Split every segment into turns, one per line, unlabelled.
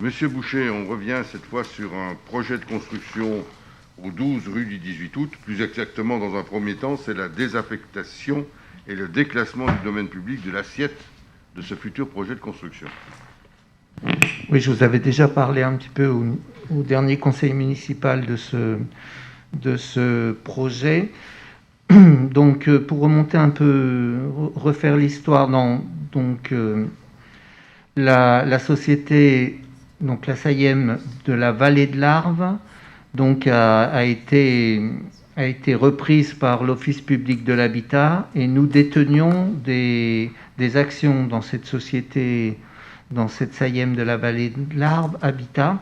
Monsieur Boucher, on revient cette fois sur un projet de construction au 12 rue du 18 août. Plus exactement, dans un premier temps, c'est la désaffectation et le déclassement du domaine public de l'assiette de ce futur projet de construction.
Oui, je vous avais déjà parlé un petit peu au dernier conseil municipal de ce projet. Donc, pour remonter un peu, refaire l'histoire, la société, donc la SAIEM de la vallée de l'Arve, donc a été reprise par l'Office public de l'habitat, et nous détenions des actions dans cette société, dans cette SAIEM de la vallée de l'Arve Habitat.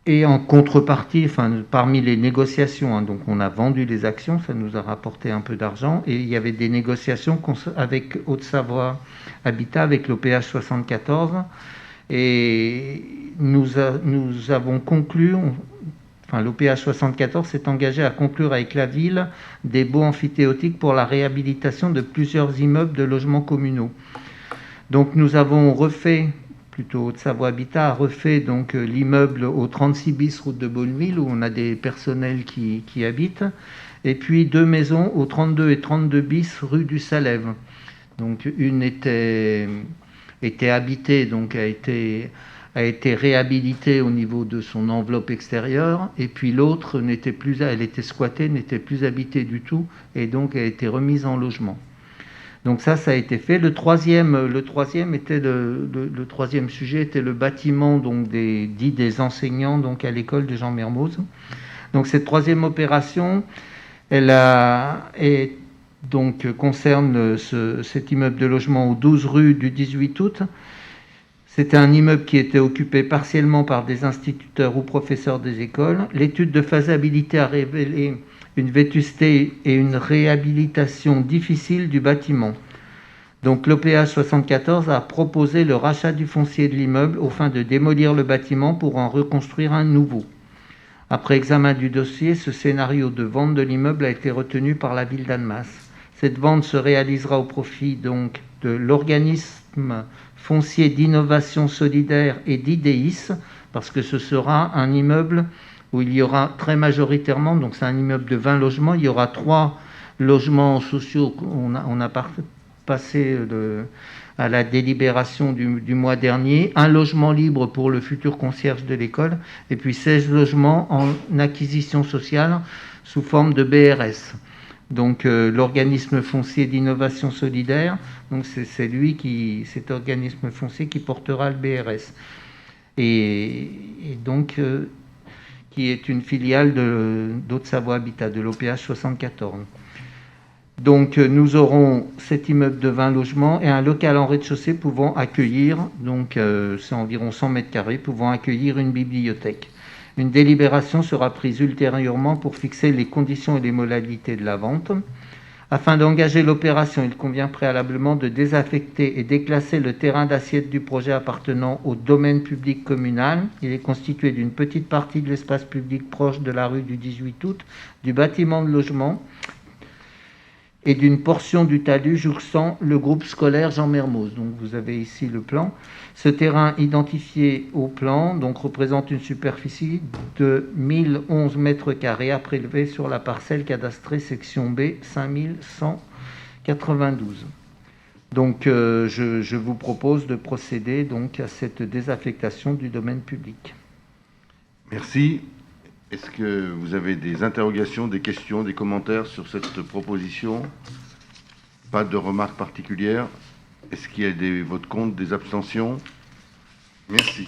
Et en contrepartie, parmi les négociations, donc on a vendu les actions, ça nous a rapporté un peu d'argent, et il y avait des négociations avec Haute-Savoie Habitat, avec l'OPH 74, et nous avons conclu, l'OPH 74 s'est engagé à conclure avec la ville des baux amphithéotiques pour la réhabilitation de plusieurs immeubles de logements communaux. Donc nous avons refait, plutôt Haute-Savoie Habitat a refait donc l'immeuble au 36 bis route de Bonneville, où on a des personnels qui habitent, et puis 2 maisons au 32 et 32 bis rue du Salève. Donc une était habitée, donc a été réhabilitée au niveau de son enveloppe extérieure, et puis l'autre elle était squattée, n'était plus habitée du tout, et donc a été remise en logement. Donc ça a été fait. Le troisième sujet était le bâtiment donc des enseignants donc à l'école de Jean Mermoz. Donc cette troisième opération, concerne cet immeuble de logement au 12 rue du 18 août. C'était un immeuble qui était occupé partiellement par des instituteurs ou professeurs des écoles. L'étude de faisabilité a révélé une vétusté et une réhabilitation difficile du bâtiment. Donc l'OPH 74 a proposé le rachat du foncier de l'immeuble aux fins de démolir le bâtiment pour en reconstruire un nouveau. Après examen du dossier, ce scénario de vente de l'immeuble a été retenu par la ville d'Annemasse. Cette vente se réalisera au profit donc de l'organisme foncier d'innovation solidaire et d'IDEIS, parce que ce sera un immeuble où il y aura très majoritairement, donc c'est un immeuble de 20 logements, il y aura 3 logements sociaux. On a passé à la délibération du mois dernier, un logement libre pour le futur concierge de l'école, et puis 16 logements en acquisition sociale sous forme de BRS. Donc l'organisme foncier d'innovation solidaire, donc c'est cet organisme foncier qui portera le BRS. Et donc qui est une filiale d'Haute-Savoie Habitat, de l'OPH 74. Donc nous aurons cet immeuble de 20 logements et un local en rez-de-chaussée pouvant accueillir, donc c'est environ 100 mètres carrés, pouvant accueillir une bibliothèque. Une délibération sera prise ultérieurement pour fixer les conditions et les modalités de la vente. Afin d'engager l'opération, il convient préalablement de désaffecter et déclasser le terrain d'assiette du projet appartenant au domaine public communal. Il est constitué d'une petite partie de l'espace public proche de la rue du 18 août, du bâtiment de logement et d'une portion du talus jouxtant le groupe scolaire Jean Mermoz. Donc vous avez ici le plan. Ce terrain identifié au plan donc représente une superficie de 1011 mètres carrés à prélever sur la parcelle cadastrée section B 5192. Donc je vous propose de procéder donc à cette désaffectation du domaine public.
Merci. Est-ce que vous avez des interrogations, des questions, des commentaires sur cette proposition? Pas de remarques particulières? Est-ce qu'il y a des votes contre, des abstentions? Merci.